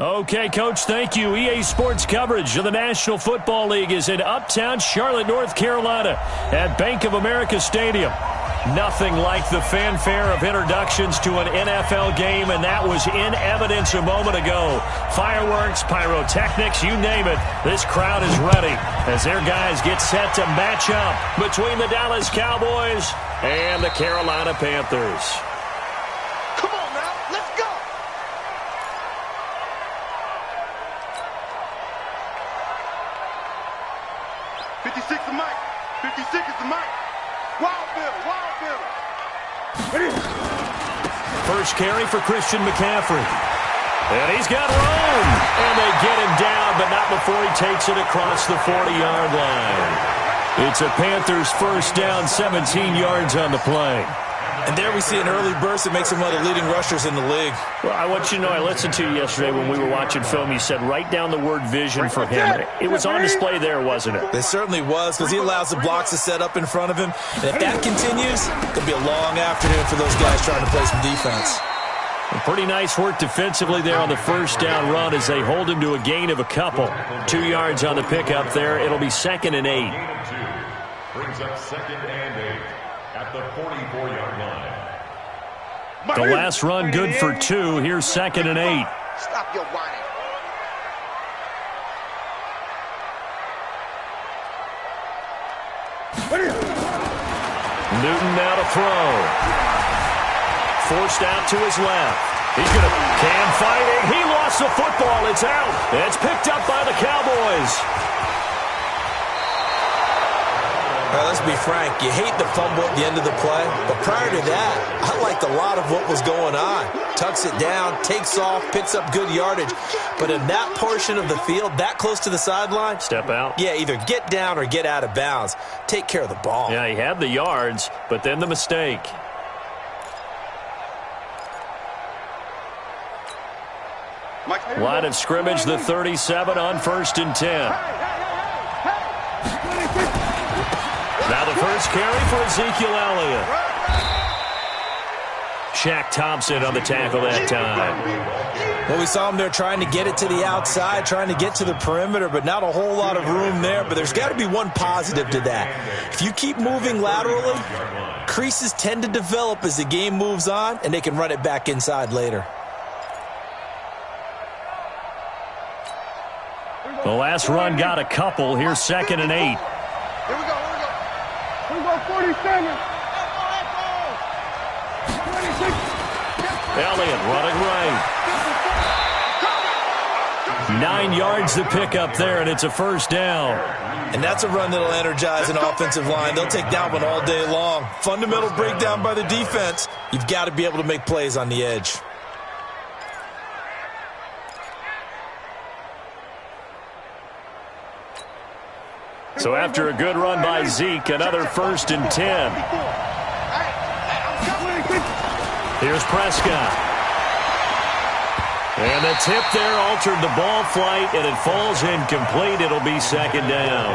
Okay, Coach, thank you. EA Sports coverage of the National Football League is in Uptown Charlotte, North Carolina at Bank of America Stadium. Nothing like the fanfare of introductions to an NFL game, and that was in evidence a moment ago. Fireworks, pyrotechnics, you name it. This crowd is ready as their guys get set to match up between the Dallas Cowboys and the Carolina Panthers. Come on now, let's go! '56 is Mike. 56 is the Mike. Wild Bill. First carry for Christian McCaffrey. And he's got room. And they get him down, but not before he takes it across the 40-yard line. It's a Panthers first down, 17 yards on the play. And there we see an early burst that makes him one of the leading rushers in the league. Well, I want you to know, I listened to you yesterday when we were watching film. You said write down the word vision for him. It was on display there, wasn't it? It certainly was, because he allows the blocks to set up in front of him. And if that continues, it'll be a long afternoon for those guys trying to play some defense. And pretty nice work defensively there on the first down run as they hold him to a gain of a couple. 2 yards on the pickup there. It'll be 2nd and 8. Brings up 2nd and 8 at the 44-yard line. The last run good for 2. Here's 2nd and 8. Stop your whining. Newton now to throw. Forced out to his left. He's going to Cam fighting. He lost the football. It's out. It's picked up by the Cowboys. Let's be frank, you hate the fumble at the end of the play, but prior to that, I liked a lot of what was going on. Tucks it down, takes off, picks up good yardage. But in that portion of the field, that close to the sideline, step out. Yeah, either get down or get out of bounds. Take care of the ball. Yeah, he had the yards, but then the mistake. Line of scrimmage, the 37 on 1st and 10. Now the first carry for Ezekiel Elliott. Shaq Thompson on the tackle that time. Well, we saw him there trying to get it to the outside, trying to get to the perimeter, but not a whole lot of room there. But there's got to be one positive to that. If you keep moving laterally, creases tend to develop as the game moves on, and they can run it back inside later. The last run got a couple. Here's 2nd and 8. Here we go. 47. Elliott running right. 9 yards to pick up there, and it's a first down. And that's a run that'll energize an offensive line. They'll take that one all day long. Fundamental breakdown by the defense. You've got to be able to make plays on the edge. So after a good run by Zeke, another 1st and 10. Here's Prescott. And the tip there altered the ball flight, and it falls incomplete. It'll be 2nd down.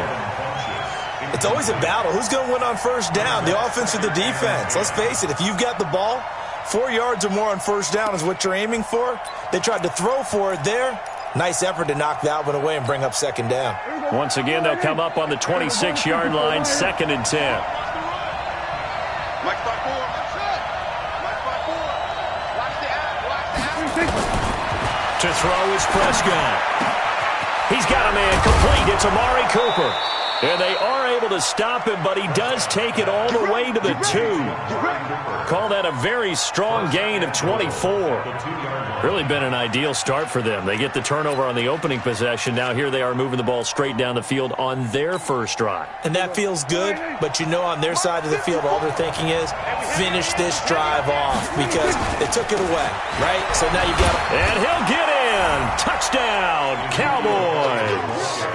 It's always a battle. Who's going to win on 1st down, the offense or the defense? Let's face it, if you've got the ball, 4 yards or more on 1st down is what you're aiming for. They tried to throw for it there. Nice effort to knock that one away and bring up 2nd down. Once again, they'll come up on the 26-yard line, 2nd and 10. Mike spot 4. Mike spot 4. Watch the app. To throw is Prescott. He's got a man complete. It's Amari Cooper. And they are able to stop him, but he does take it all the way to the 2. Call that a very strong gain of 24. Really been an ideal start for them. They get the turnover on the opening possession. Now here they are moving the ball straight down the field on their first drive. And that feels good, but you know on their side of the field, all they're thinking is finish this drive off because they took it away, right? So now you got to... And he'll get in. Touchdown, Cowboys.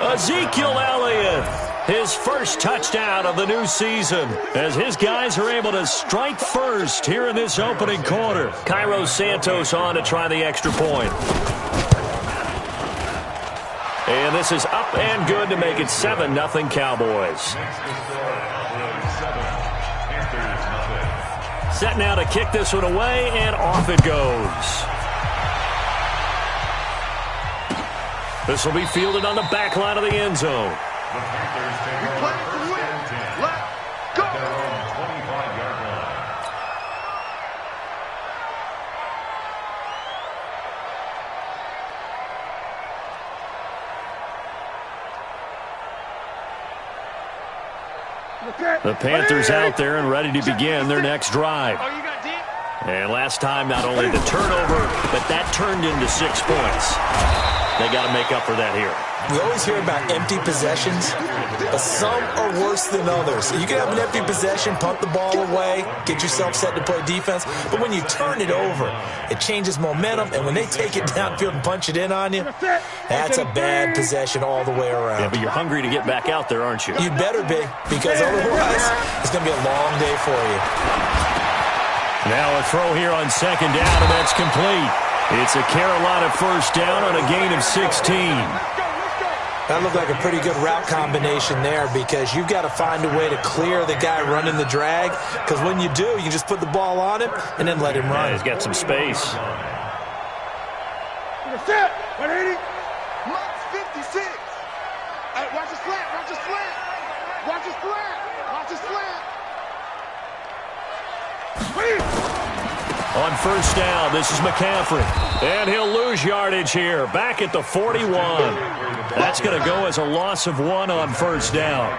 Ezekiel Elliott, his first touchdown of the new season, as his guys are able to strike first here in this opening quarter. Cairo Santos on to try the extra point. And this is up and good to make it 7-0 Cowboys. Set now to kick this one away, and off it goes. This will be fielded on the back line of the end zone. The Panthers take over first and 10. Let's go. At their own 25-yard line. The Panthers out there and ready to begin their next drive. And last time, not only the turnover, but that turned into 6 points. They got to make up for that here. We always hear about empty possessions, but some are worse than others. You can have an empty possession, punt the ball away, get yourself set to play defense, but when you turn it over, it changes momentum, and when they take it downfield and punch it in on you, that's a bad possession all the way around. Yeah, but you're hungry to get back out there, aren't you? You'd better be, because otherwise it's going to be a long day for you. Now a throw here on second down, and that's complete. It's a Carolina first down on a gain of 16. That looked like a pretty good route combination there, because you've got to find a way to clear the guy running the drag, because when you do, you just put the ball on him and then let him run. Yeah, he's got some space. Set. 180. MOFS53. Hey, watch the slant. Watch the slant. Watch the slant. Watch the slant. On first down, this is McCaffrey. And he'll lose yardage here. Back at the 41. That's going to go as a loss of 1 on first down.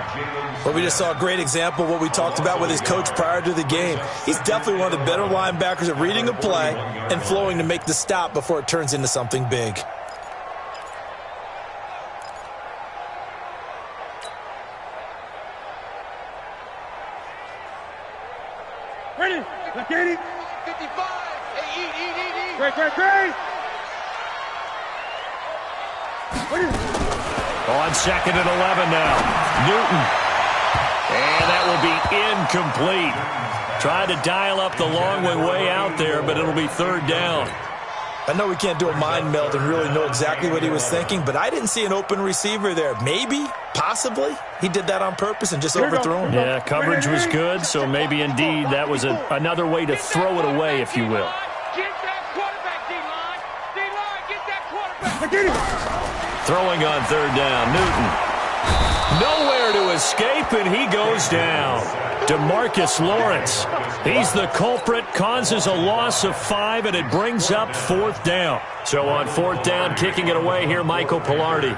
Well, we just saw a great example of what we talked about with his coach prior to the game. He's definitely one of the better linebackers at reading a play and flowing to make the stop before it turns into something big. Ready. Let's get it. 55. Hey, eat. Great. On second and 11 now. Newton. And that will be incomplete. Tried to dial up the long way out there, but it'll be third down. I know we can't do a mind meld and really know exactly what he was thinking, but I didn't see an open receiver there. Maybe, possibly, he did that on purpose and just overthrew him. Yeah, coverage was good, so maybe indeed that was another way to throw it away, if you will. Get that quarterback, D-line. D-line, get that quarterback. Throwing on third down, Newton. Nowhere to escape, and he goes down. DeMarcus Lawrence. He's the culprit, causes a loss of 5, and it brings up fourth down. So on fourth down, kicking it away here, Michael Pilardi.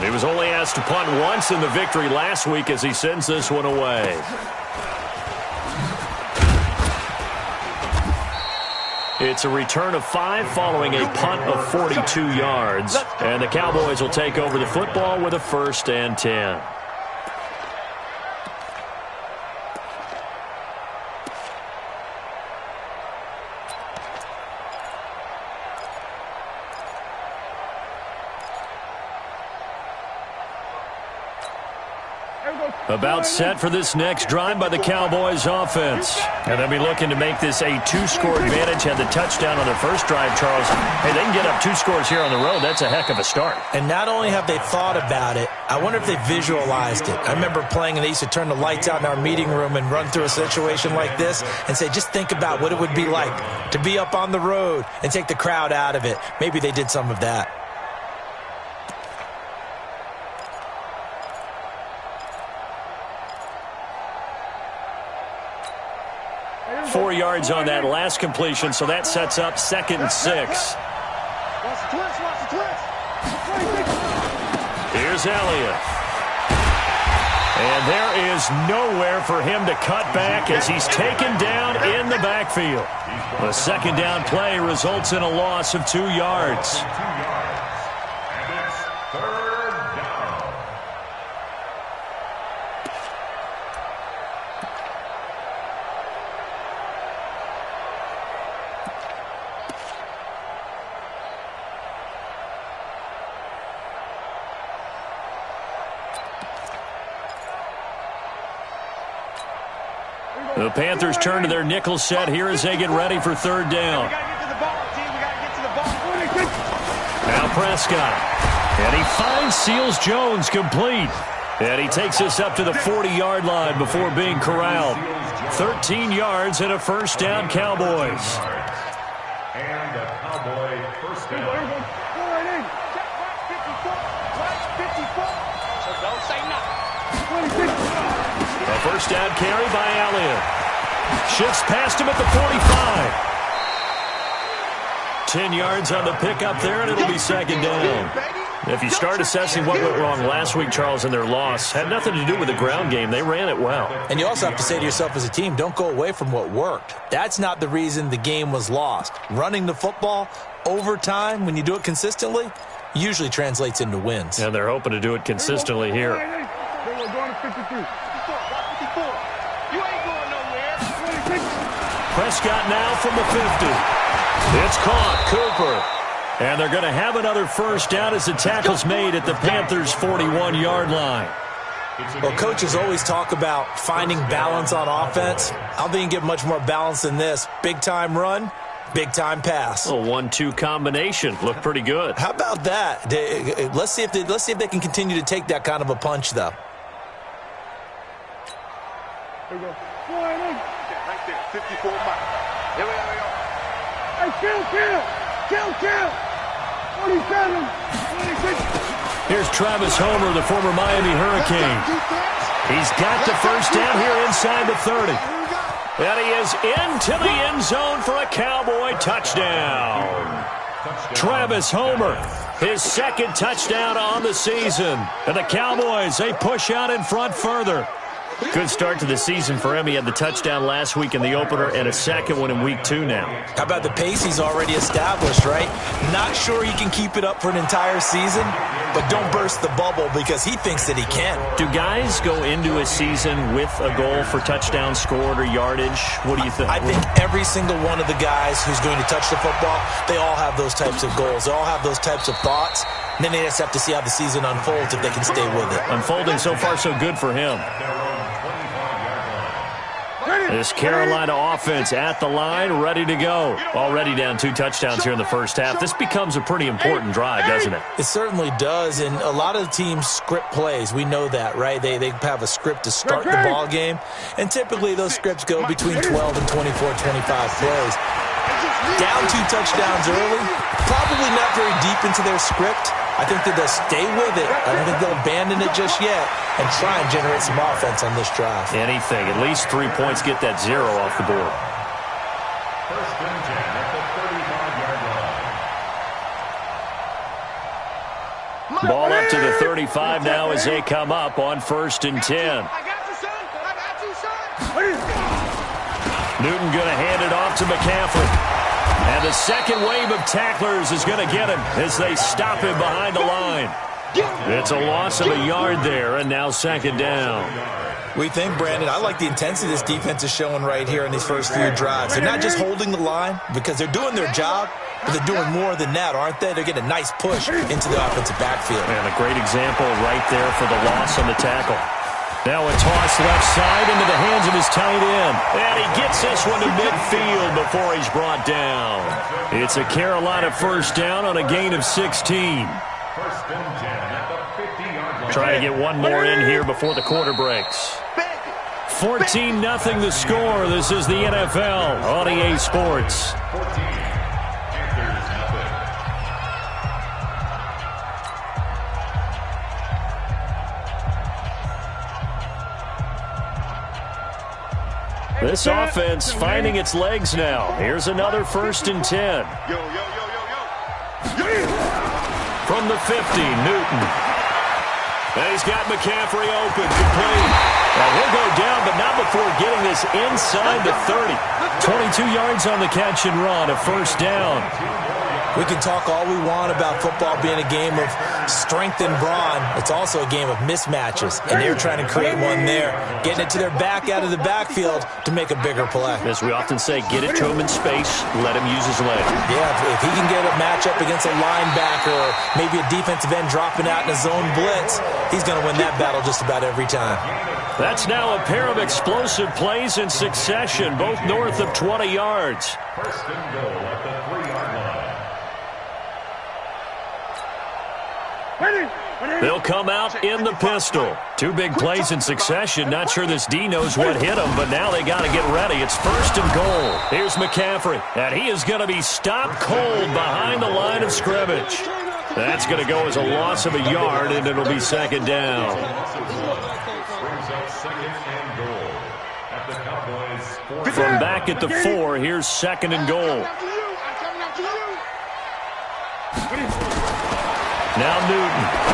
He was only asked to punt once in the victory last week as he sends this one away. It's a return of 5 following a punt of 42 yards. And the Cowboys will take over the football with a first and 10. About set for this next drive by the Cowboys offense. And they'll be looking to make this a 2-score advantage. Had the touchdown on their first drive, Charles. Hey, they can get up 2 scores here on the road. That's a heck of a start. And not only have they thought about it, I wonder if they visualized it. I remember playing, and they used to turn the lights out in our meeting room and run through a situation like this and say, just think about what it would be like to be up on the road and take the crowd out of it. Maybe they did some of that. 4 yards on that last completion, so that sets up 2nd and 6. Here's Elliott. And there is nowhere for him to cut back as he's taken down in the backfield. The second down play results in a loss of 2 yards. And it's third down. The Panthers turn to their nickel set here as they get ready for third down. Now Prescott. And he finds Seals Jones complete. And he takes us up to the 40-yard line before being corralled. 13 yards and a first down, Cowboys. And the A first down carry by Elliott. Shifts past him at the 45. 10 yards on the pickup there, and it'll be second down. If you start assessing what went wrong last week, Charles, in their loss, had nothing to do with the ground game. They ran it well. And you also have to say to yourself as a team, don't go away from what worked. That's not the reason the game was lost. Running the football over time, when you do it consistently, usually translates into wins. And they're hoping to do it consistently here. Prescott now from the 50. It's caught. Cooper. And they're going to have another first down as the tackle's made at the Panthers' 41-yard line. Well, coaches always talk about finding balance on offense. I don't think you get much more balance than this. Big-time run, big-time pass. A 1-2 combination. Looked pretty good. How about that? Let's see if they can continue to take that kind of a punch, though. Here we go. Right there, 54 miles. Here we go. Hey, kill. 47, 26. Here's Travis Homer, the former Miami Hurricane. He's got the first down here inside the 30. And he is into the end zone for a Cowboy touchdown. Travis Homer, his second touchdown on the season. And the Cowboys, they push out in front further. Good start to the season for him. He had the touchdown last week in the opener and a second one in week 2 now. How about the pace he's already established, right? Not sure he can keep it up for an entire season, but don't burst the bubble because he thinks that he can. Do guys go into a season with a goal for touchdown scored or yardage? What do you think? I think every single one of the guys who's going to touch the football, they all have those types of goals. They all have those types of thoughts. And then they just have to see how the season unfolds if they can stay with it. Unfolding so far so good for him. This Carolina offense at the line, ready to go. Already down 2 touchdowns here in the first half. This becomes a pretty important drive, doesn't it? It certainly does, and a lot of teams script plays. We know that, right? They have a script to start the ball game, and typically those scripts go between 12 and 24, 25 plays. Down 2 touchdowns early, probably not very deep into their script. I think that they'll stay with it. I don't think they'll abandon it just yet and try and generate some offense on this drive. Anything. At least 3 points, get that 0 off the board. First and 10 at the 35-yard line. Ball up to the 35 now as they come up on 1st and 10. I got you, son. Newton going to hand it off to McCaffrey. And the second wave of tacklers is going to get him as they stop him behind the line. It's a loss of a yard there, and now second down. We think, Brandon, I like the intensity this defense is showing right here in these first few drives. They're not just holding the line because they're doing their job, but they're doing more than that, aren't they? They're getting a nice push into the offensive backfield. And a great example right there for the loss on the tackle. Now a toss left side into the hands of his tight end. And he gets this one to midfield before he's brought down. It's a Carolina first down on a gain of 16. First and 10 at the 50-yard line. Trying to get one more in here before the quarter breaks. 14-0 the score. This is the NFL on EA Sports. 14. Panthers nothing. This offense finding its legs now. Here's another 1st and 10. Yo. From the 50, Newton. And he's got McCaffrey open, complete. Now he'll go down, but not before getting this inside the 30. 22 yards on the catch and run, a first down. We can talk all we want about football being a game of strength and brawn. It's also a game of mismatches, and they're trying to create one there, getting it to their back out of the backfield to make a bigger play. As we often say, get it to him in space, let him use his leg. Yeah, if he can get a matchup against a linebacker or maybe a defensive end dropping out in a zone blitz, he's going to win that battle just about every time. That's now a pair of explosive plays in succession, both north of 20 yards. First and goal at the 3-yard line. They'll come out in the pistol. Two big plays in succession. Not sure this D knows what hit him, but now they got to get ready. It's 1st and goal. Here's McCaffrey, and he is going to be stopped cold behind the line of scrimmage. That's going to go as a loss of a yard, and it'll be 2nd down. From back at the 4, here's 2nd and goal. Now Newton.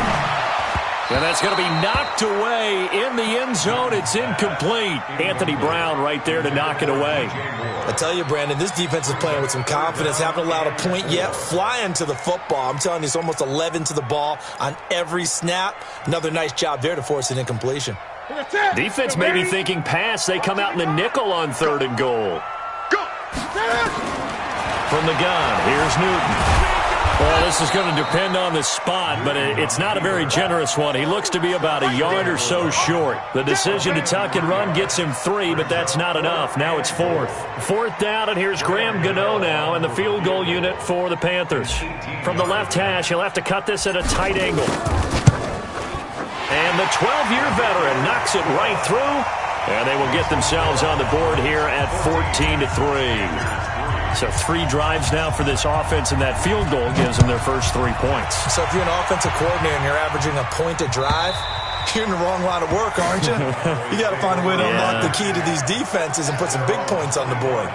And that's going to be knocked away in the end zone. It's incomplete. Anthony Brown right there to knock it away. I tell you, Brandon, this defense is playing with some confidence. Haven't allowed a point yet. Flying to the football. I'm telling you, it's almost 11 to the ball on every snap. Another nice job there to force an incompletion. Defense may be thinking pass. They come out in the nickel on 3rd and goal. From the gun, here's Newton. Well, this is going to depend on the spot, but it's not a very generous one. He looks to be about a yard or so short. The decision to tuck and run gets him 3, but that's not enough. Now it's 4th. 4th down, and here's Graham Gano now in the field goal unit for the Panthers. From the left hash, he'll have to cut this at a tight angle. And the 12-year veteran knocks it right through, and they will get themselves on the board here at 14-3. So 3 drives now for this offense, and that field goal gives them their first 3 points. So if you're an offensive coordinator and you're averaging a point a drive, you're in the wrong line of work, aren't you? You got to find a way to unlock the key to these defenses and put some big points on the board.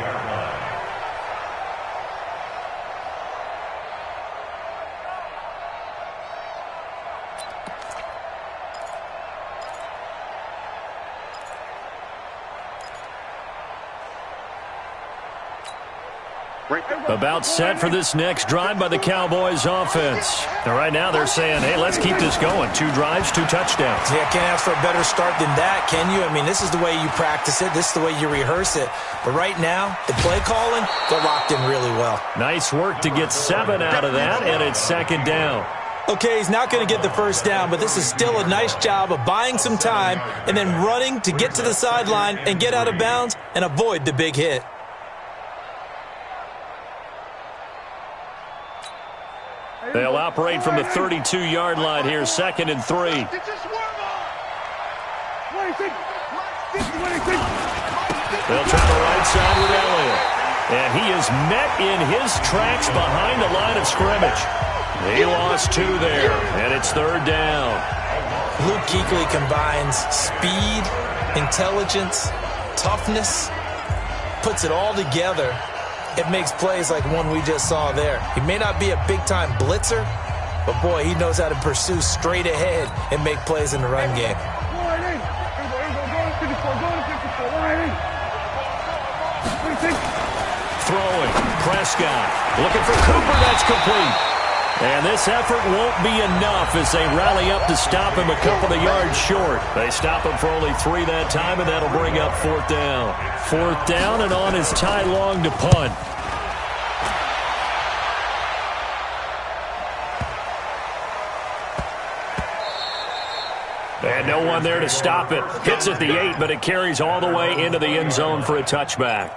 About set for this next drive by the Cowboys offense. And right now they're saying, hey, let's keep this going. 2 drives, 2 touchdowns. Yeah, can't ask for a better start than that, can you? I mean, this is the way you practice it. This is the way you rehearse it. But right now, the play calling, they're locked in really well. Nice work to get 7 out of that, and it's 2nd down. Okay, he's not going to get the first down, but this is still a nice job of buying some time and then running to get to the sideline and get out of bounds and avoid the big hit. They'll operate from the 32-yard line here, 2nd and 3. They'll try the right side with Elliott. And he is met in his tracks behind the line of scrimmage. He lost 2 there, and it's 3rd down. Luke Kuechly combines speed, intelligence, toughness, puts it all together. It makes plays like one we just saw there. He may not be a big-time blitzer, but, boy, he knows how to pursue straight ahead and make plays in the run game. Throwing. Prescott looking for Cooper. That's complete. And this effort won't be enough as they rally up to stop him a couple of yards short. They stop him for only 3 that time, and that'll bring up 4th down. 4th down, and on is Ty Long to punt. And no one there to stop it. Hits at the 8, but it carries all the way into the end zone for a touchback.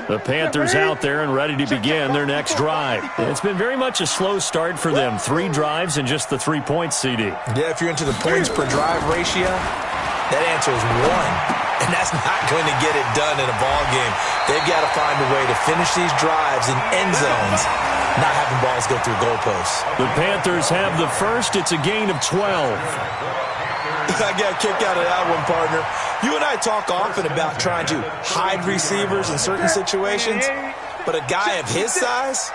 The Panthers out there and ready to begin their next drive. It's been very much a slow start for them. 3 drives and just the 3 points, CD. Yeah, if you're into the points per drive ratio, that answer is 1. And that's not going to get it done in a ball game. They've got to find a way to finish these drives in end zones, not having balls go through goalposts. The Panthers have the first. It's a gain of 12. I got a kick out of that one, partner. You and I talk often about trying to hide receivers in certain situations, but a guy of his size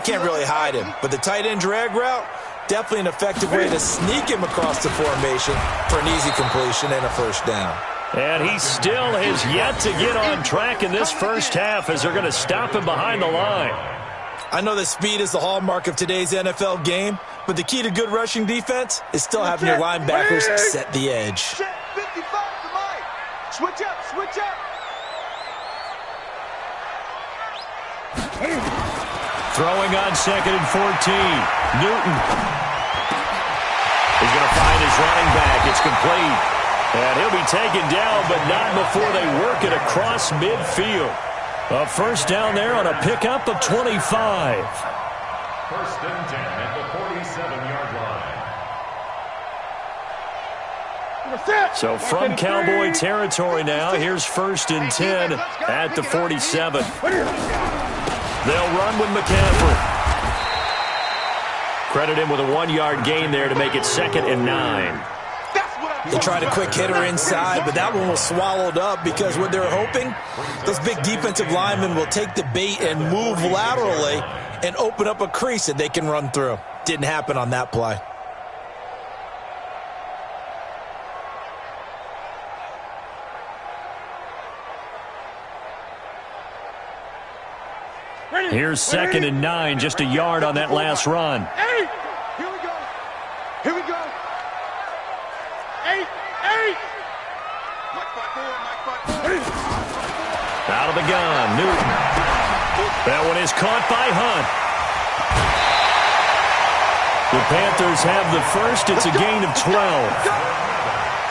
can't really hide him. But the tight end drag route, definitely an effective way to sneak him across the formation for an easy completion and a first down. And he still has yet to get on track in this first half as they're going to stop him behind the line. I know that speed is the hallmark of today's NFL game, but the key to good rushing defense is still having your linebackers set the edge. Set 55 to Mike. Switch up, switch up. Throwing on 2nd and 14. Newton. He's going to find his running back. It's complete. And he'll be taken down, but not before they work it across midfield. A first down there on a pickup of 25. First and 10 at the 47-yard line. So from Cowboy territory now, here's first and 10 at the 47. They'll run with McCaffrey. Credit him with a 1-yard gain there to make it 2nd and 9. They tried a quick hitter inside, but that one was swallowed up because what they're hoping, those big defensive linemen will take the bait and move laterally and open up a crease that they can run through. Didn't happen on that play. Here's 2nd and 9, just a yard on that last run. Here we go. Here we go. 8. Out of the gun, Newton. That one is caught by Hunt. The Panthers have the first. It's a gain of 12.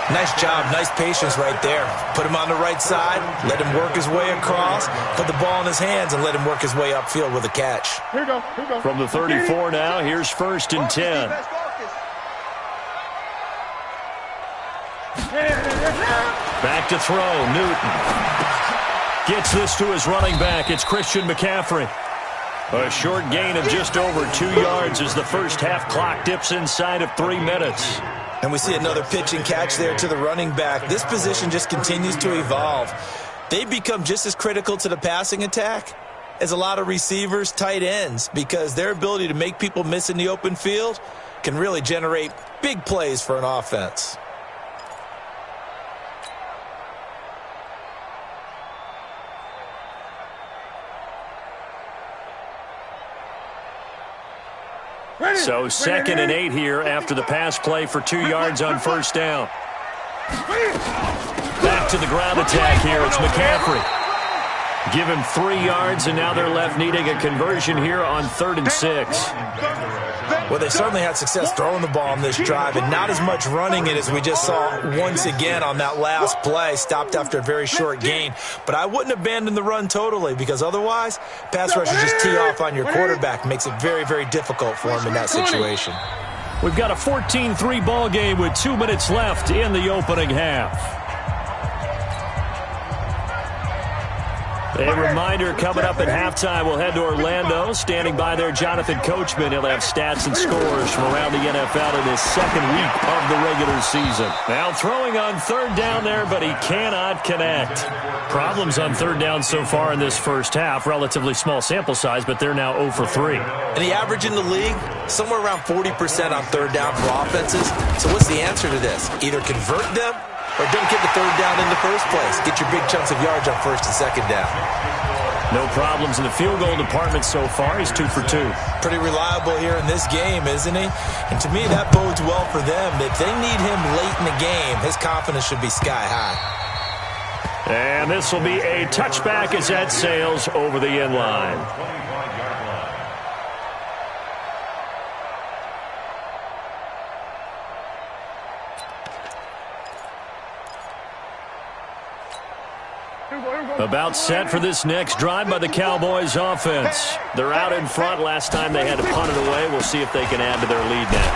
Nice job, nice patience right there. Put him on the right side, let him work his way across, put the ball in his hands, and let him work his way upfield with a catch. Here we go. From the 34 now, here's first and 10. Back to throw, Newton. Gets this to his running back. It's Christian McCaffrey. A short gain of just over 2 yards as the first half clock dips inside of 3 minutes. And we see another pitch and catch there to the running back. This position just continues to evolve. They become just as critical to the passing attack as a lot of receivers, tight ends, because their ability to make people miss in the open field can really generate big plays for an offense. So 2nd and 8 here after the pass play for 2 yards on first down. Back to the ground attack here. It's McCaffrey. Give him 3 yards, and now they're left needing a conversion here on 3rd and 6. Well, they certainly had success throwing the ball on this drive, and not as much running it as we just saw once again on that last play. Stopped after a very short gain. But I wouldn't abandon the run totally, because otherwise, pass rushers just tee off on your quarterback. Makes it very, very difficult for him in that situation. We've got a 14-3 ball game with 2 minutes left in the opening half. A reminder, coming up at halftime, we'll head to Orlando. Standing by there, Jonathan Coachman. He'll have stats and scores from around the NFL in his 2nd week of the regular season. Now throwing on 3rd down there, but he cannot connect. Problems on 3rd down so far in this first half. Relatively small sample size, but they're now 0 for 3. And the average in the league, somewhere around 40% on 3rd down for offenses. So what's the answer to this? Either convert them or don't get the 3rd down in the first place. Get your big chunks of yards on 1st and 2nd down. No problems in the field goal department so far. He's 2 for 2. Pretty reliable here in this game, isn't he? And to me, that bodes well for them. If they need him late in the game, his confidence should be sky high. And this will be a touchback as that sails over the end line. About set for this next drive by the Cowboys offense. They're out in front. Last time they had to punt it away. We'll see if they can add to their lead now.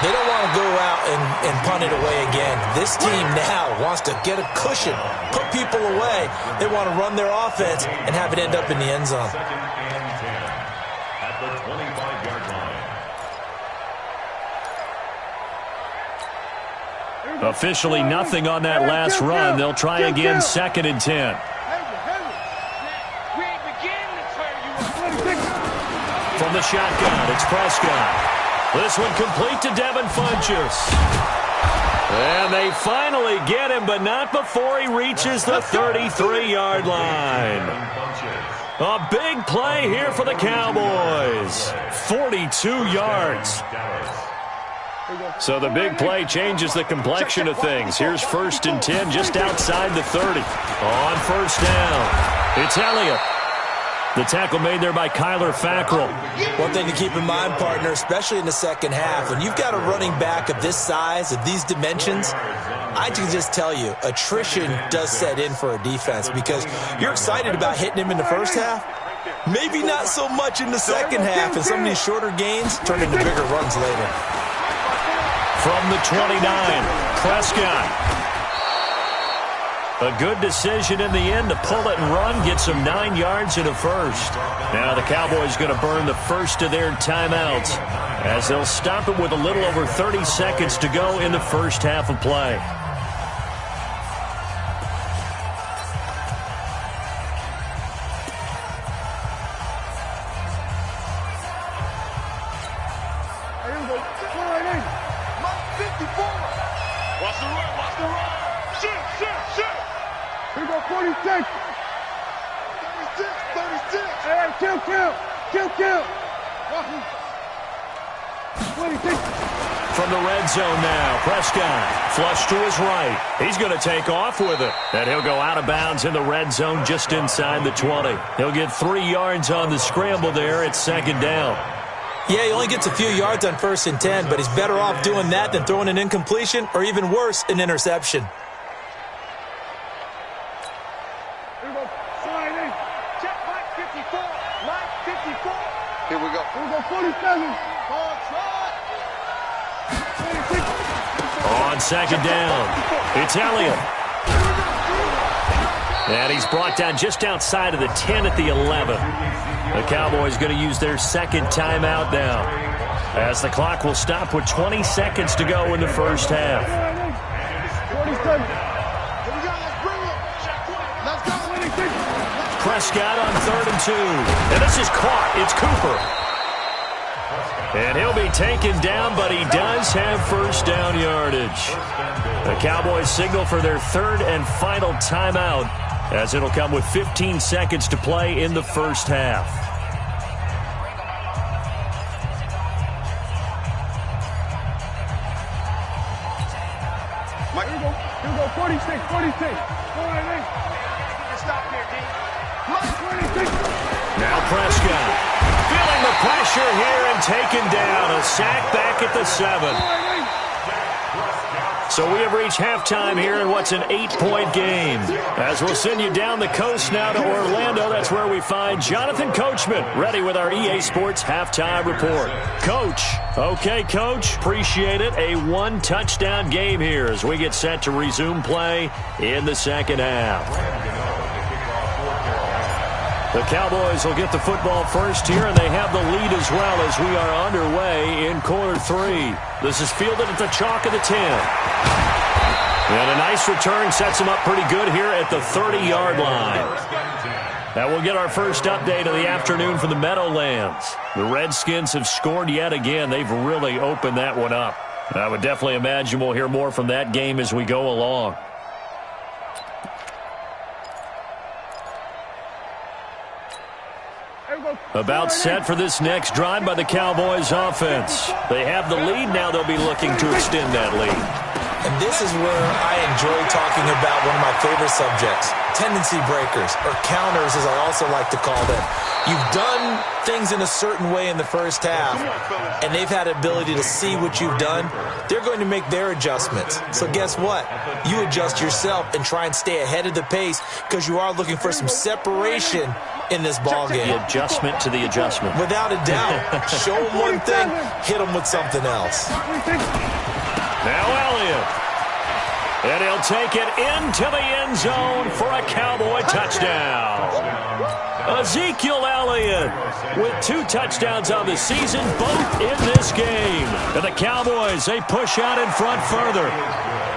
They don't want to go out and punt it away again. This team now wants to get a cushion, put people away. They want to run their offense and have it end up in the end zone. 2nd and 10 at the 25-yard line. Officially nothing on that last run. They'll try again 2nd and 10. From the shotgun, it's Prescott. This one complete to Devin Funchess. And they finally get him, but not before he reaches the 33-yard line. A big play here for the Cowboys. 42 yards. So the big play changes the complexion of things. Here's 1st and 10 just outside the 30. On 1st down, it's Elliott. The tackle made there by Kyler Fackrell. One thing to keep in mind, partner, especially in the second half, when you've got a running back of this size, of these dimensions, I can just tell you, attrition does set in for a defense because you're excited about hitting him in the first half. Maybe not so much in the second half, and some of these shorter gains turn into bigger runs later. From the 29, Prescott. A good decision in the end to pull it and run, get some 9 yards and a first. Now the Cowboys going to burn the first of their timeouts as they'll stop it with a little over 30 seconds to go in the first half of play. Watch the run, watch the run. Shoot. Here we go, 46. 36. Hey, kill. Watch him. 26. From the red zone now, Prescott flush to his right. He's going to take off with it. And he'll go out of bounds in the red zone just inside the 20. He'll get 3 yards on the scramble there at second down. Yeah, he only gets a few yards on 1st and 10, but he's better off doing that than throwing an incompletion or even worse, an interception. Here we go. Slide in. Check Mike 54. Mike 54. Here we go. 47. On second down, it's Elliott. And he's brought down just outside of the 10 at the 11. The Cowboys going to use their second timeout now, as the clock will stop with 20 seconds to go in the first half. 47. Prescott on 3rd and 2. And this is caught. It's Cooper. And he'll be taken down, but he does have first down yardage. The Cowboys signal for their 3rd and final timeout, as it'll come with 15 seconds to play in the first half. Mike, here we go, 46. Stop here, D. Mike, 26. Now Prescott feeling the pressure here and taken down. A sack back at the 7. So we have reached halftime here in what's an 8-point game. As we'll send you down the coast now to Orlando, that's where we find Jonathan Coachman, ready with our EA Sports halftime report. Coach. Okay, Coach. Appreciate it. A 1-touchdown game here as we get set to resume play in the second half. The Cowboys will get the football first here, and they have the lead as well as we are underway in quarter 3. This is fielded at the chalk of the 10. And a nice return sets him up pretty good here at the 30-yard line. Now we'll get our first update of the afternoon from the Meadowlands. The Redskins have scored yet again. They've really opened that one up. And I would definitely imagine we'll hear more from that game as we go along. About set for this next drive by the Cowboys offense. They have the lead. Now they'll be looking to extend that lead. And this is where I enjoy talking about one of my favorite subjects, tendency breakers, or counters as I also like to call them. You've done things in a certain way in the first half, and they've had the ability to see what you've done. They're going to make their adjustments. So guess what? You adjust yourself and try and stay ahead of the pace because you are looking for some separation in this ball game. The adjustment to the adjustment. Without a doubt. Show them one thing, hit them with something else. Now Elliott. And he'll take it into the end zone for a Cowboy touchdown. Ezekiel Elliott with 2 touchdowns on the season, both in this game. And the Cowboys, they push out in front further.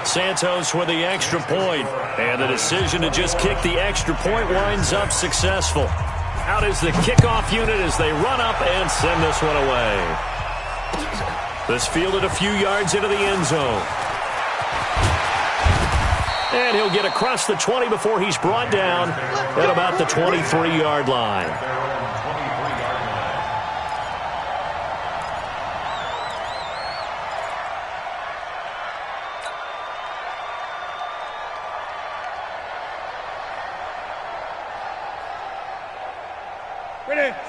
Santos with the extra point. And the decision to just kick the extra point winds up successful. Out is the kickoff unit as they run up and send this one away. This fielded a few yards into the end zone. And he'll get across the 20 before he's brought down at about the 23-yard line.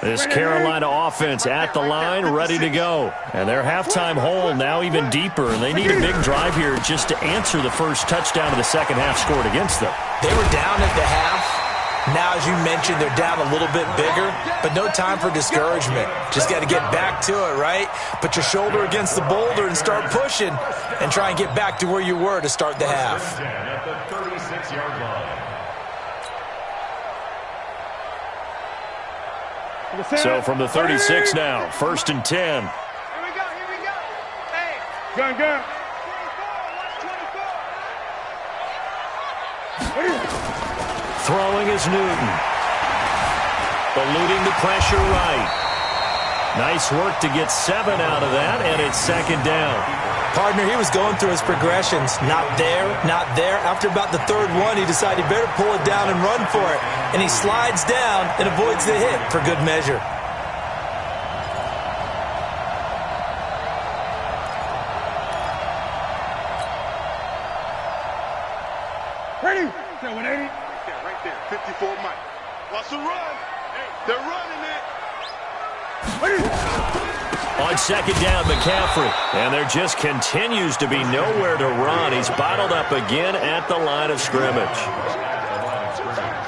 This Carolina offense at the line, ready to go. And their halftime hole now even deeper, and they need a big drive here just to answer the first touchdown of the second half scored against them. They were down at the half. Now, as you mentioned, they're down a little bit bigger, but no time for discouragement. Just got to get back to it, right? Put your shoulder against the boulder and start pushing and try and get back to where you were to start the half. At the 36-yard line. So from the 36 now, 1st and 10. Here we go. Hey. Gun. 24. Throwing is Newton. Eluding the pressure right. Nice work to get 7 out of that, and it's 2nd down. Partner, he was going through his progressions. Not there, not there. After about the 3rd one, he decided he better pull it down and run for it. And he slides down and avoids the hit for good measure. Ready? 180. Yeah, right there. 54 Mike. Watch the run. They're running it. Ready? On 2nd down, McCaffrey. And there just continues to be nowhere to run. He's bottled up again at the line of scrimmage.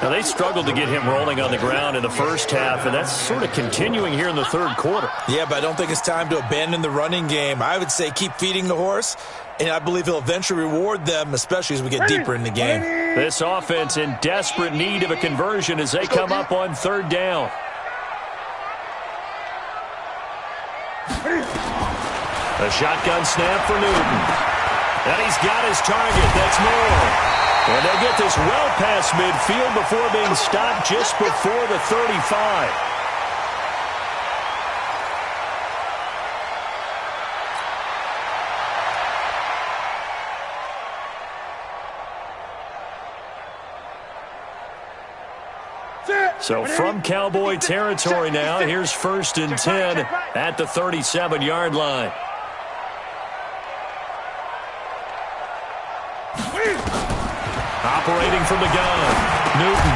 Now, they struggled to get him rolling on the ground in the first half, and that's sort of continuing here in the 3rd quarter. Yeah, but I don't think it's time to abandon the running game. I would say keep feeding the horse, and I believe he'll eventually reward them, especially as we get deeper in the game. This offense in desperate need of a conversion as they come up on 3rd down. A shotgun snap for Newton. And he's got his target. That's Moore. And they'll get this well past midfield before being stopped just before the 35. So from Cowboy territory now, here's 1st and 10 at the 37-yard line. Operating from the gun, Newton.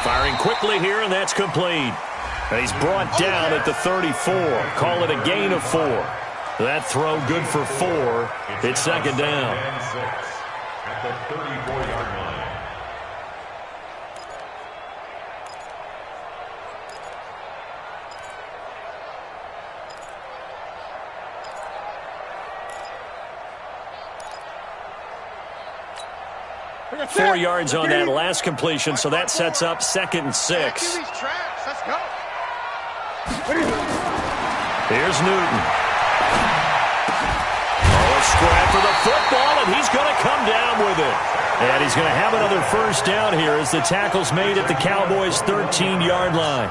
Firing quickly here, and that's complete. And he's brought down at the 34. Call it a gain of 4. That throw good for 4. It's 2nd down. At the 34-yard line. Four yards on that last completion, so that sets up 2nd and 6. Let's go. Here's Newton. Oh, a scrap for the football, and he's going to come down with it. And he's going to have another 1st down here as the tackle's made at the Cowboys' 13-yard line.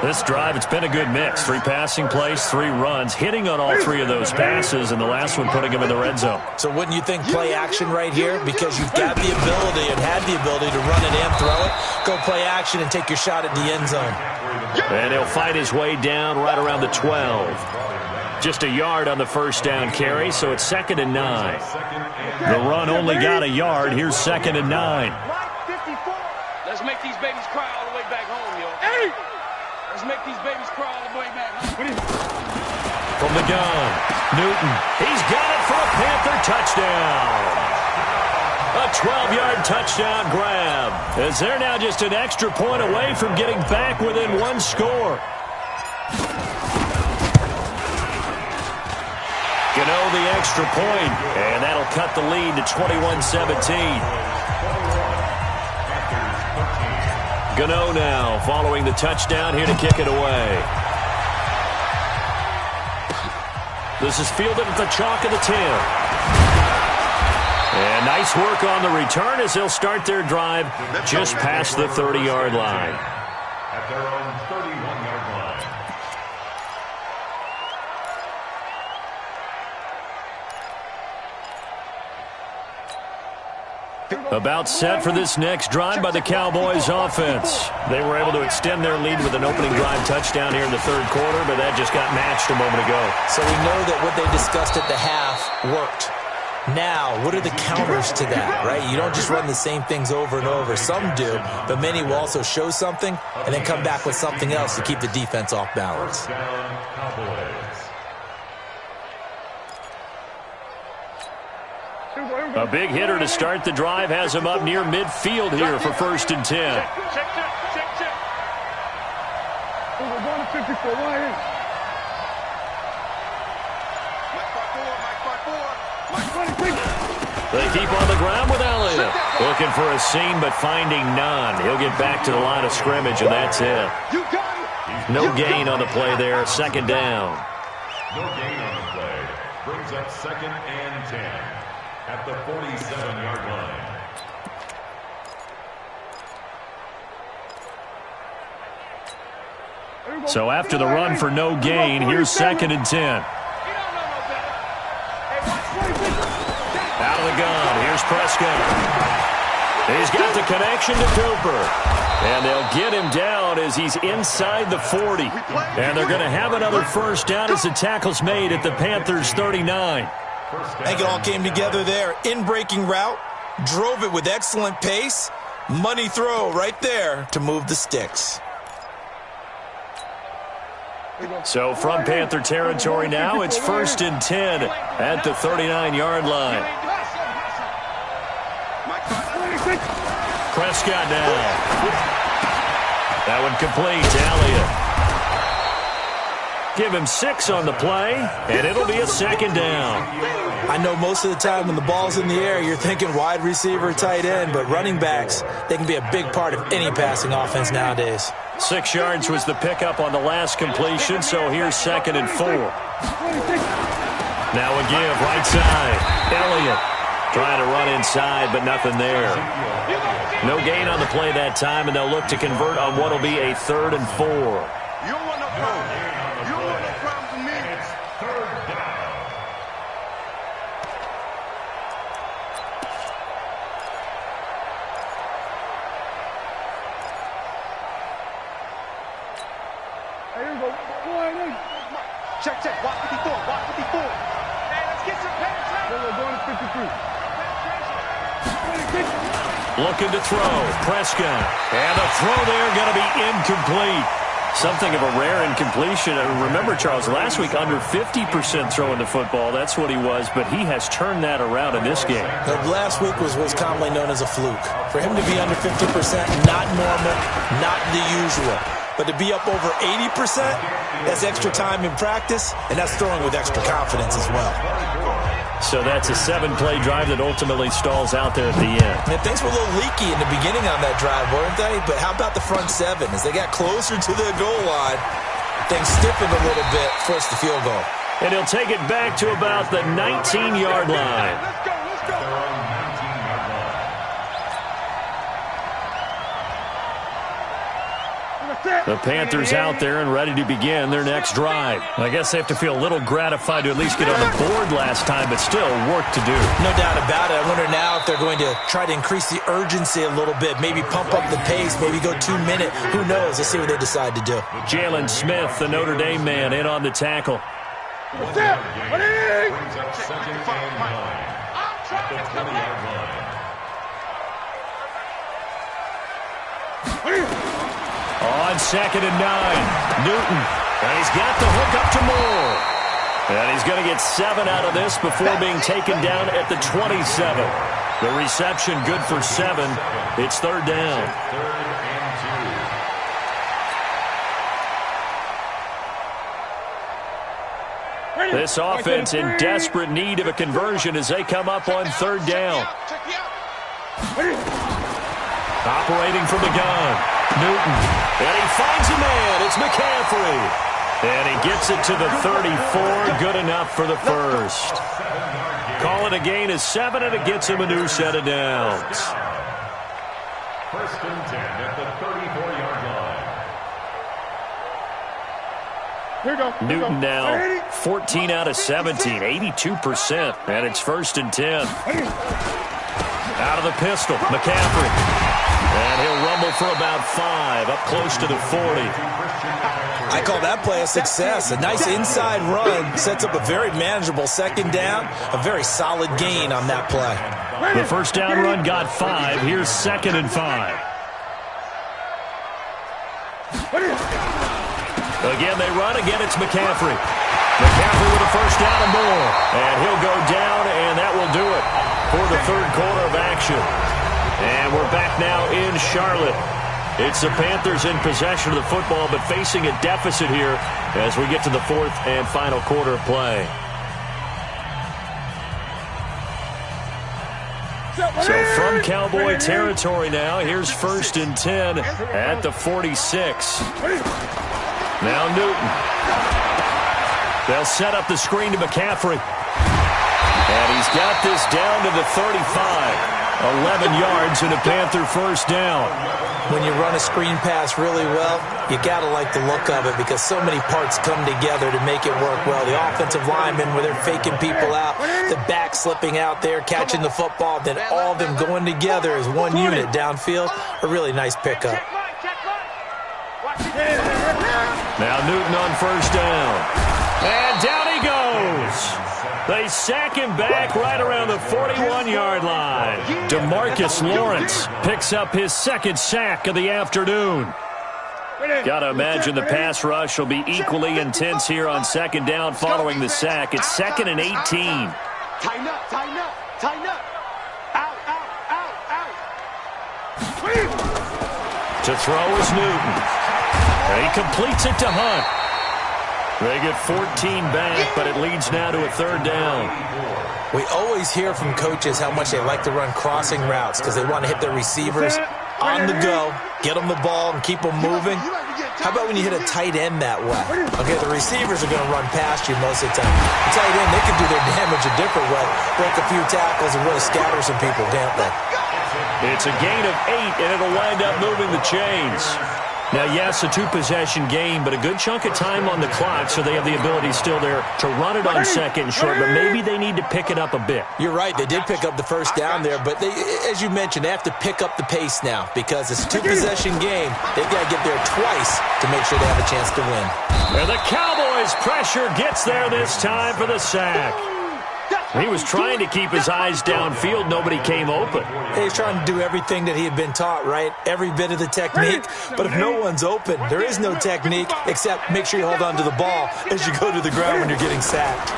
This drive, it's been a good mix. 3 passing plays, 3 runs, hitting on all 3 of those passes, and the last one putting him in the red zone. So wouldn't you think play action right here? Because you've got the ability and had the ability to run it and throw it. Go play action and take your shot at the end zone. And he'll fight his way down right around the 12. Just a yard on the 1st down carry, so it's 2nd and 9. The run only got a yard. Here's 2nd and 9. Let's make these babies cry all the way back home, yo. Let's make these babies cry all the way back home. From the gun, Newton. He's got it for a Panther touchdown. A 12-yard touchdown grab. As they're now just an extra point away from getting back within 1 score. Gano the extra point, and that'll cut the lead to 21-17. Gano now following the touchdown here to kick it away. This is fielded at the chalk of the 10. And nice work on the return as they'll start their drive just past the 30-yard line. At their own 31-yard line. About set for this next drive by the Cowboys offense. They were able to extend their lead with an opening drive touchdown here in the 3rd quarter, but that just got matched a moment ago. So we know that what they discussed at the half worked. Now, what are the counters to that, right? You don't just run the same things over and over. Some do, but many will also show something and then come back with something else to keep the defense off balance. First down, Cowboys. A big hitter to start the drive has him up near midfield here for 1st and 10. Check. We're going to 54. Right in. They keep on the ground with Elliott. Looking for a seam, but finding none. He'll get back to the line of scrimmage, and that's it. No gain on the play there. 2nd down. No gain on the play. Brings up 2nd and 10 at the 47-yard line. So after the run for no gain, here's 2nd and 10. Out of the gun, here's Prescott. He's got the connection to Cooper. And they'll get him down as he's inside the 40. And they're going to have another 1st down as the tackle's made at the Panthers' 39. I think it all came together there. In-breaking route, drove it with excellent pace. Money throw right there to move the sticks. So from Panther territory now, it's 1st and 10 at the 39-yard line. Prescott now. That one complete to Elliott. Give him 6 on the play, and it'll be a 2nd down. I know most of the time when the ball's in the air, you're thinking wide receiver, tight end, but running backs, they can be a big part of any passing offense nowadays. 6 yards was the pickup on the last completion, so here's 2nd and 4. Now a give, right side. Elliott trying to run inside, but nothing there. No gain on the play that time, and they'll look to convert on what will be a 3rd and 4. You don't want no problem. You don't want no problem from me. It's 3rd down. Here we go. Check. Watch 54. Hey, let's get some penetration. We're going to 53. Looking to throw. Prescott. And the throw there going to be incomplete. Something of a rare incompletion. Remember, Charles, last week under 50% throwing the football. That's what he was, but he has turned that around in this game. Last week was what's commonly known as a fluke. For him to be under 50%, not normal, not the usual. But to be up over 80%, that's extra time in practice, and that's throwing with extra confidence as well. So that's a 7-play drive that ultimately stalls out there at the end. And things were a little leaky in the beginning on that drive, weren't they? But how about the front 7? As they got closer to the goal line, things stiffened a little bit, forced the field goal. And he'll take it back to about the 19-yard line. Let's go. The Panthers out there and ready to begin their next drive. I guess they have to feel a little gratified to at least get on the board last time, but still work to do. No doubt about it. I wonder now if they're going to try to increase the urgency a little bit, maybe pump up the pace, maybe go 2-minute. Who knows? Let's see what they decide to do. Jalen Smith, the Notre Dame man, in on the tackle. What's that? Brings up 2nd and 9 at the 20-yard line. On 2nd and 9, Newton. And he's got the hook up to Moore. And he's going to get 7 out of this before being taken down at the 27. The reception good for 7. It's 3rd down. 3rd and 2. This offense in desperate need of a conversion as they come up on 3rd down. Operating from the gun. Newton, and he finds a man. It's McCaffrey. And he gets it to the 34. Good enough for the first. Call it a gain of 7, and it gets him a new set of downs. 1st and 10 at the 34-yard line. Here we go. Newton now 14 out of 17, 82%. And it's 1st and 10. Out of the pistol, McCaffrey. And he'll rumble for about 5, up close to the 40. I call that play a success. A nice inside run sets up a very manageable second down, a very solid gain on that play. The first down run got 5. Here's 2nd and 5. Again, they run. Again, it's McCaffrey. McCaffrey with a first down and more. And he'll go down, and that will do it for the third quarter of action. And we're back now in Charlotte. It's the Panthers in possession of the football, but facing a deficit here as we get to the fourth and final quarter of play. So from Cowboy territory now, here's 1st and 10 at the 46. Now Newton. They'll set up the screen to McCaffrey. And he's got this down to the 35. 11 yards and a Panther first down. When you run a screen pass really well, you got to like the look of it because so many parts come together to make it work well. The offensive linemen, where they're faking people out, the back slipping out there, catching the football, then all of them going together as one unit downfield. A really nice pickup. Now Newton on first down. And down he goes. They sack him back right around the 41-yard line. DeMarcus Lawrence picks up his 2nd sack of the afternoon. Got to imagine the pass rush will be equally intense here on 2nd down following the sack. It's 2nd and 18. Tighten up, tighten up, tighten up. Out, out, out, out. To throw is Newton. And he completes it to Hunt. They get 14 back, but it leads now to a 3rd down. We always hear from coaches how much they like to run crossing routes because they want to hit their receivers on the go, get them the ball, and keep them moving. How about when you hit a tight end that way? Okay, the receivers are going to run past you most of the time. The tight end, they can do their damage a different way, break a few tackles and really scatter some people, can't they? It's a gain of 8, and it'll wind up moving the chains. Now, yes, a 2-possession game, but a good chunk of time on the clock, so they have the ability still there to run it on 2nd and short, but maybe they need to pick it up a bit. You're right. They did pick up the first down there, but they, as you mentioned, they have to pick up the pace now because it's a 2-possession game. They've got to get there twice to make sure they have a chance to win. And the Cowboys' pressure gets there this time for the sack. He was trying to keep his eyes downfield. Nobody came open. He's trying to do everything that he had been taught, right? Every bit of the technique. But if no one's open, there is no technique except make sure you hold on to the ball as you go to the ground when you're getting sacked.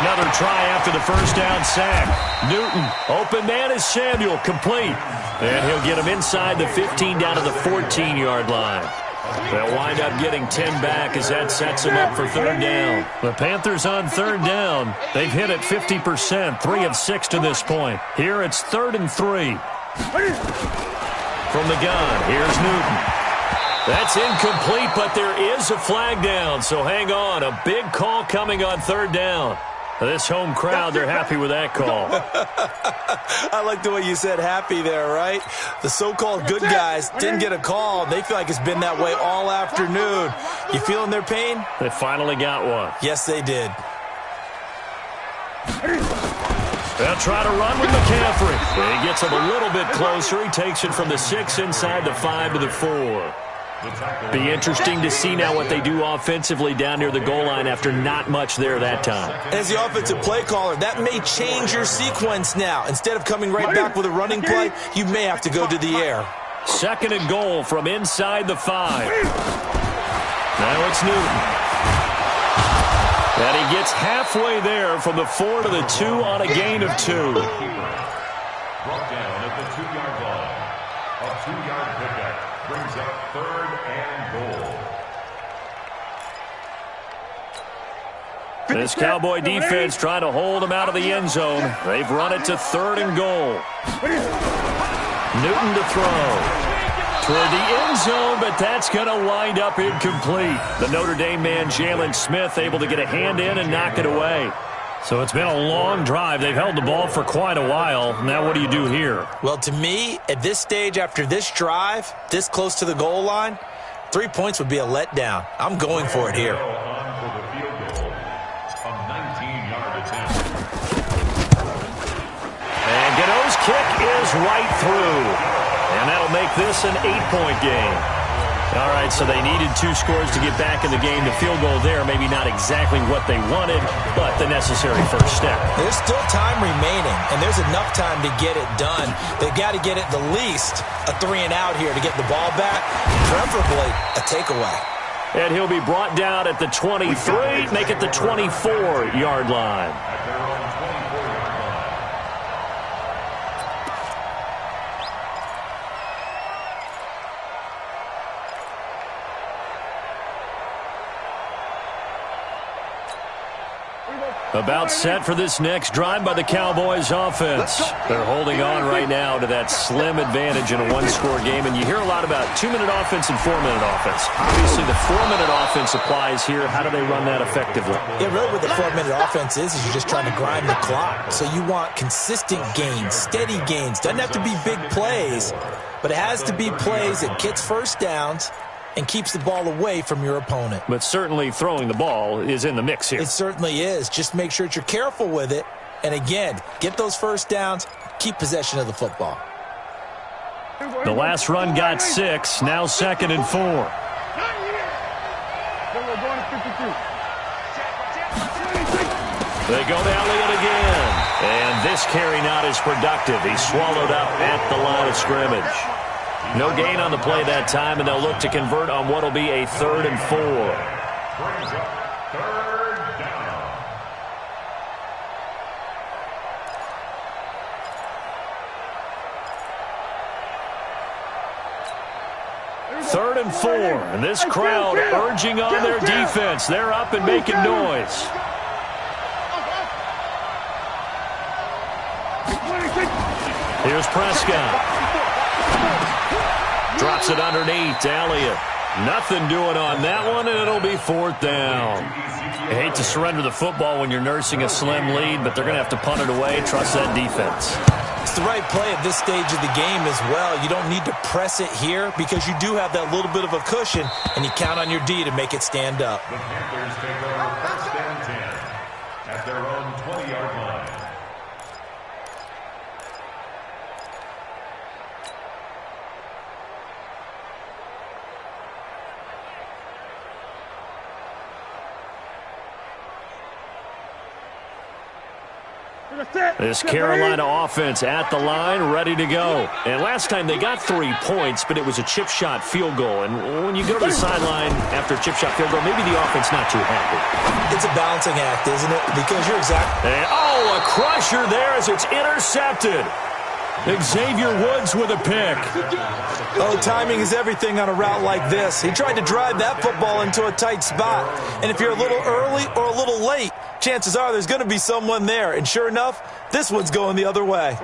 Another try after the first down sack. Newton, open man is Samuel, complete. And he'll get him inside the 15 down to the 14-yard line. They'll wind up getting 10 back as that sets them up for 3rd down. The Panthers on 3rd down. They've hit it 50%, 3 of 6 to this point. Here it's 3rd and 3. From the gun, here's Newton. That's incomplete, but there is a flag down, so hang on. A big call coming on 3rd down. This home crowd, they're happy with that call. I like the way you said happy there, right? The so-called good guys didn't get a call. They feel like it's been that way all afternoon. You feeling their pain? They finally got one. Yes, they did. They'll try to run with McCaffrey. He gets him a little bit closer. He takes it from the 6 inside the 5 to the 4. Be interesting to see now what they do offensively down near the goal line after not much there that time. As the offensive play caller, that may change your sequence now. Instead of coming right back with a running play, you may have to go to the air. 2nd and goal from inside the 5. Now it's Newton. And he gets halfway there from the 4 to the 2 on a gain of 2. Brought down at the 2-yard line. A 2-yard pickup brings up 3rd and goal. This Cowboy defense trying to hold him out of the end zone. They've run it to 3rd and goal. Newton to throw. Toward the end zone, but that's going to wind up incomplete. The Notre Dame man, Jalen Smith, able to get a hand in and knock it away. So it's been a long drive. They've held the ball for quite a while. Now what do you do here? Well, to me, at this stage, after this drive, this close to the goal line, 3 points would be a letdown. I'm going for it here. And Gano's kick is right through. make this an 8-point game. All right, so they needed 2 scores to get back in the game. The field goal there, maybe not exactly what they wanted, but the necessary first step. There's still time remaining, and there's enough time to get it done. They've got to get at the least a 3-and-out here to get the ball back, preferably a takeaway. And he'll be brought down at the 23, make it the 24-yard line. About set for this next drive by the Cowboys offense. They're holding on right now to that slim advantage in a 1-score game, and you hear a lot about 2-minute offense and 4-minute offense. Obviously, the 4-minute offense applies here. How do they run that effectively? Yeah, really what the 4-minute offense is you're just trying to grind the clock. So you want consistent gains, steady gains. Doesn't have to be big plays, but it has to be plays that gets first downs and keeps the ball away from your opponent. But certainly throwing the ball is in the mix here. It certainly is. Just make sure that you're careful with it. And again, get those first downs, keep possession of the football. The last run got 6, now 2nd and 4. They go to Elliott again. And this carry not as productive. He's swallowed up at the line of scrimmage. No gain on the play that time, and they'll look to convert on what will be a 3rd and 4. Brings up 3rd down. 3rd and 4, and this crowd urging on their defense. They're up and making noise. Here's Prescott. Drops it underneath to Elliott. Nothing doing on that one, and it'll be 4th down. I hate to surrender the football when you're nursing a slim lead, but they're going to have to punt it away. Trust that defense. It's the right play at this stage of the game as well. You don't need to press it here because you do have that little bit of a cushion, and you count on your D to make it stand up. The Panthers take over 1st and 10 at their own 20-yard line. This Carolina offense at the line, ready to go. And last time they got 3 points, but it was a chip shot field goal. And when you go to the sideline after a chip shot field goal, maybe the offense not too happy. It's a balancing act, isn't it? Because you're exactly... And, oh, a crusher there as it's intercepted. Xavier Woods with a pick. Oh, timing is everything on a route like this. He tried to drive that football into a tight spot. And if you're a little early or a little late, chances are there's going to be someone there. And sure enough, this one's going the other way.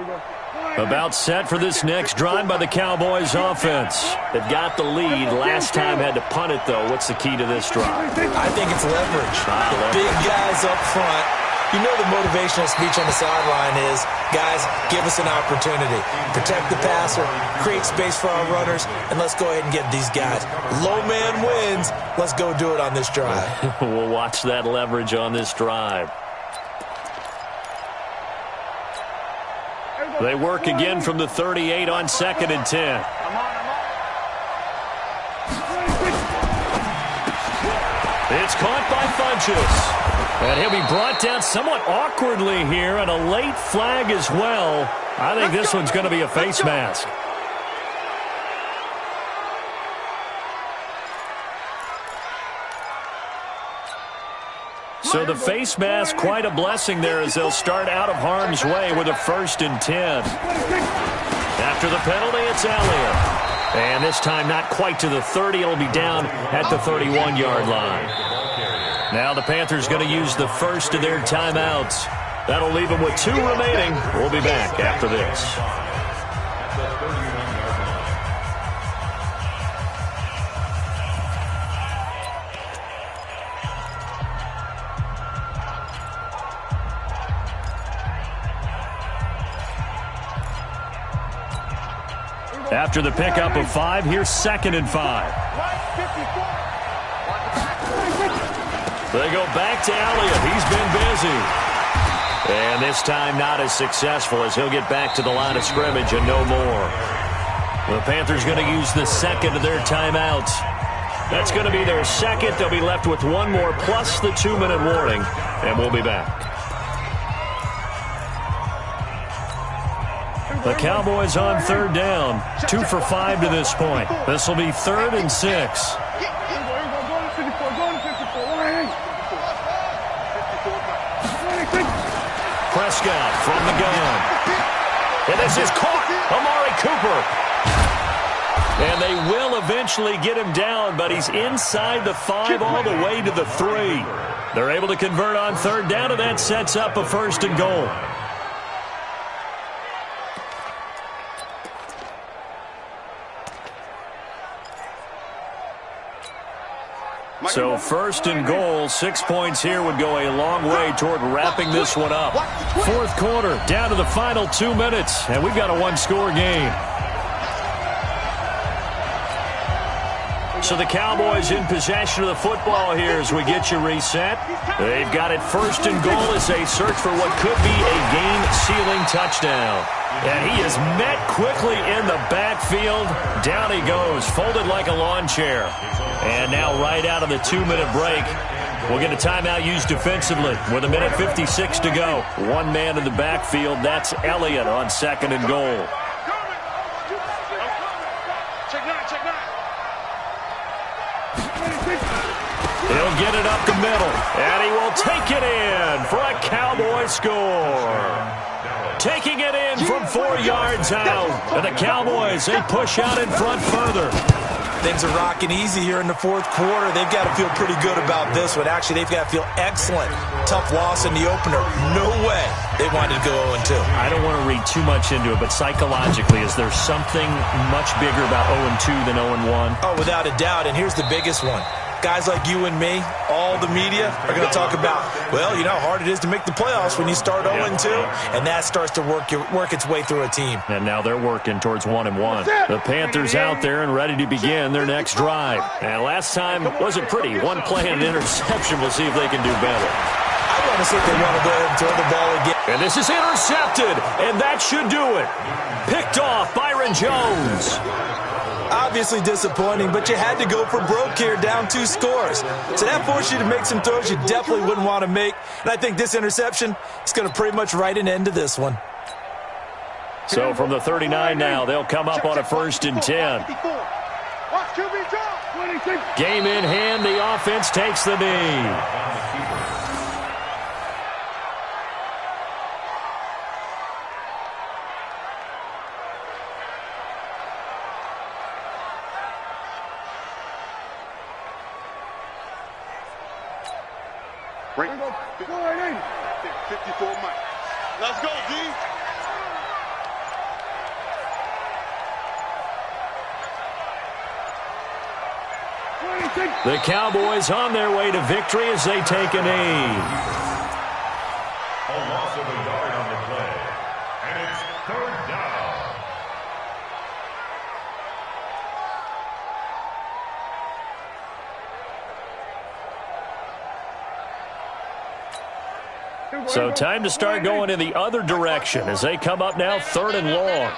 About set for this next drive by the Cowboys offense. They've got the lead. Last time had to punt it, though. What's the key to this drive? I think it's leverage. The big guys up front. You know the motivational speech on the sideline is, guys, give us an opportunity. Protect the passer, create space for our runners, and let's go ahead and get these guys. Low man wins. Let's go do it on this drive. We'll watch that leverage on this drive. They work again from the 38 on 2nd and 10. It's caught by Funchess. And he'll be brought down somewhat awkwardly here, and a late flag as well. I think this one's going to be a face mask. So the face mask, quite a blessing there as they'll start out of harm's way with a 1st and 10. After the penalty, it's Elliott. And this time not quite to the 30. It'll be down at the 31-yard line. Now the Panthers going to use the first of their timeouts. That'll leave them with 2 remaining. We'll be back after this. After the pickup of 5, here's 2nd and 5. They go back to Elliott. He's been busy. And this time not as successful as he'll get back to the line of scrimmage and no more. The Panthers going to use the second of their timeouts. That's going to be their second. They'll be left with one more plus the 2-minute warning, and we'll be back. The Cowboys on third down, 2 for 5 to this point. This will be 3rd and 6. Prescott from the gun. And this is caught. Amari Cooper. And they will eventually get him down, but he's inside the 5 all the way to the 3. They're able to convert on third down, and that sets up a 1st and goal. So 1st and goal, 6 points here would go a long way toward wrapping this one up. 4th quarter, down to the final 2 minutes, and we've got a 1-score game. So the Cowboys in possession of the football here as we get you reset. They've got it 1st and goal as they search for what could be a game-sealing touchdown. And he is met quickly in the backfield. Down he goes, folded like a lawn chair. And now right out of the 2-minute break, we'll get a timeout used defensively with 1:56 to go. One man in the backfield, that's Elliott on 2nd and goal. He'll get it up the middle, and he will take it in for a Cowboy score. Taking it in from 4 yards out. And the Cowboys, they push out in front further. Things are rocking easy here in the 4th quarter. They've got to feel pretty good about this one. Actually, they've got to feel excellent. Tough loss in the opener. No way they wanted to go 0-2. I don't want to read too much into it, but psychologically, is there something much bigger about 0-2 than 0-1? Oh, without a doubt. And here's the biggest one. Guys like you and me, all the media, are going to talk about, well, you know how hard it is to make the playoffs when you start 0-2, and that starts to work its way through a team. And now they're working towards 1-1. The Panthers out there and ready to begin their next drive. And last time wasn't pretty. One play and an interception. We'll see if they can do better. I honestly think they want to go ahead and throw the ball again. And this is intercepted, and that should do it. Picked off Byron Jones. Obviously disappointing, but you had to go for broke here, down 2 scores. So that forced you to make some throws you definitely wouldn't want to make. And I think this interception is going to pretty much write an end to this one. So from the 39 now, they'll come up on a 1st and 10. Game in hand, the offense takes the knee. Right. 54 Mike. Let's go, D. The Cowboys on their way to victory as they take a knee. A loss of a yard on the play, and it's 3rd down. So time to start going in the other direction as they come up now 3rd and long.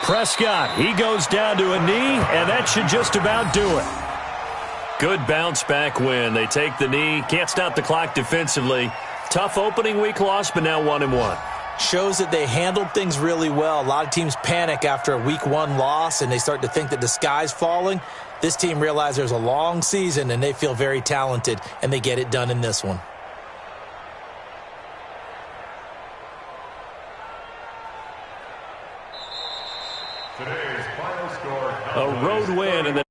Prescott, he goes down to a knee, and that should just about do it. Good bounce-back win. They take the knee, can't stop the clock defensively. Tough opening week loss, but now 1-1. Shows that they handled things really well. A lot of teams panic after a week 1 loss, and they start to think that the sky's falling. This team realized there's a long season, and they feel very talented, and they get it done in this one. Today's final score. A road win in the